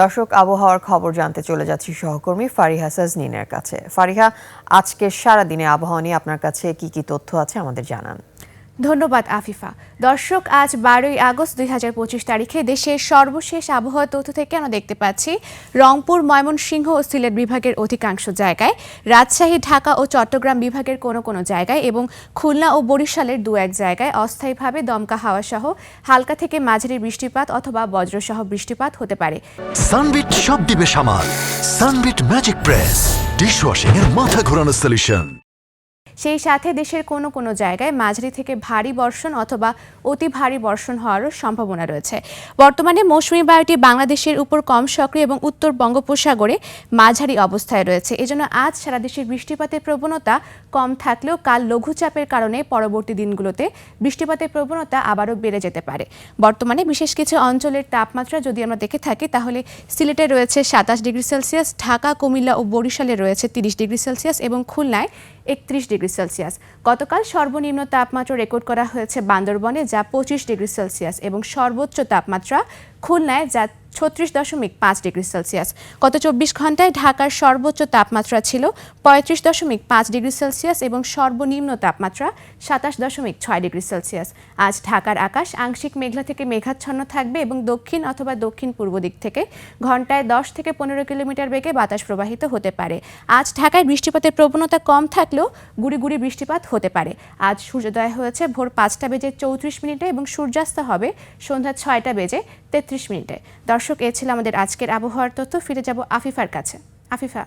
দর্শক, আবহাওয়ার খবর জানতে চলে যাচ্ছি সহকর্মী ফারিহা সাজনিনের কাছে। ফারিহা, আজকে সারাদিনে আবহাওয়া নিয়ে আপনার কাছে কি কি তথ্য আছে আমাদের জানান। ধন্যবাদ আফিফা। দর্শক, আজ 12ই আগস্ট 2025 তারিখে দেশের সর্বশেষ আবহাওয়া তথ্য থেকে আমরা দেখতে পাচ্ছি রংপুর, ময়মনসিংহ ও সিলেট বিভাগের অধিকাংশ জায়গায়, রাজশাহী, ঢাকা ও চট্টগ্রাম বিভাগের কোনো কোনো জায়গায় এবং খুলনা ও বরিশালের দু এক জায়গায় অস্থায়ীভাবে দমকা হাওয়া সহ হালকা থেকে মাঝারি বৃষ্টিপাত অথবা বজ্রসহ বৃষ্টিপাত হতে পারে। সানবিট সব দিবে সামাল। সানবিট ম্যাজিক প্রেস ডিশওয়াশিং এর মাথা ঘোরানো সলিউশন। সেই সাথে দেশের কোনো কোনো জায়গায় মাঝারি থেকে ভারী বর্ষণ অথবা অতি ভারী বর্ষণ হওয়ারও সম্ভাবনা রয়েছে। বর্তমানে মৌসুমী বায়ুটি বাংলাদেশের উপর কম সক্রিয় এবং উত্তর বঙ্গোপসাগরে মাঝারি অবস্থায় রয়েছে। এজন্য আজ সারা দেশের বৃষ্টিপাতের প্রবণতা কম থাকলেও কাল লঘুচাপের কারণে পরবর্তী দিনগুলোতে বৃষ্টিপাতের প্রবণতা আবারও বেড়ে যেতে পারে। বর্তমানে বিশেষ কিছু অঞ্চলের তাপমাত্রা যদি আমরা দেখে থাকি তাহলে সিলেটে রয়েছে 27 ডিগ্রি সেলসিয়াস, ঢাকা, কুমিল্লা ও বরিশালে রয়েছে 30 ডিগ্রি সেলসিয়াস এবং খুলনায় 31 ডিগ্রি সেলসিয়াস। গতকাল সর্বনিম্ন তাপমাত্রা রেকর্ড করা হয়েছে বান্দরবনে, যা 25 ডিগ্রি সেলসিয়াস এবং সর্বোচ্চ তাপমাত্রা খুলনায় যা 36.5 ডিগ্রি সেলসিয়াস। গত 24 ঘন্টায় ঢাকার সর্বোচ্চ তাপমাত্রা ছিল 35.5 ডিগ্রি সেলসিয়াস এবং সর্বনিম্ন তাপমাত্রা 27.6 ডিগ্রি সেলসিয়াস। আজ ঢাকার আকাশ আংশিক মেঘলা থেকে মেঘাচ্ছন্ন থাকবে এবং দক্ষিণ অথবা দক্ষিণ পূর্ব দিক থেকে ঘন্টায় 10 থেকে 15 কিলোমিটার বেগে বাতাস প্রবাহিত হতে পারে। আজ ঢাকায় বৃষ্টিপাতের প্রবণতা কম থাকলেও গুড়ি গুড়ি বৃষ্টিপাত হতে পারে। আজ সূর্যোদয় হয়েছে ভোর 5টা বেজে 34 মিনিটে এবং সূর্যাস্ত হবে সন্ধ্যা 6টা বেজে 33 মিনিটে। দর্শক, এ ছিল আমাদের আজকের আবহাওয়ার তথ্য। ফিরে যাব আফিফার কাছে। আফিফা।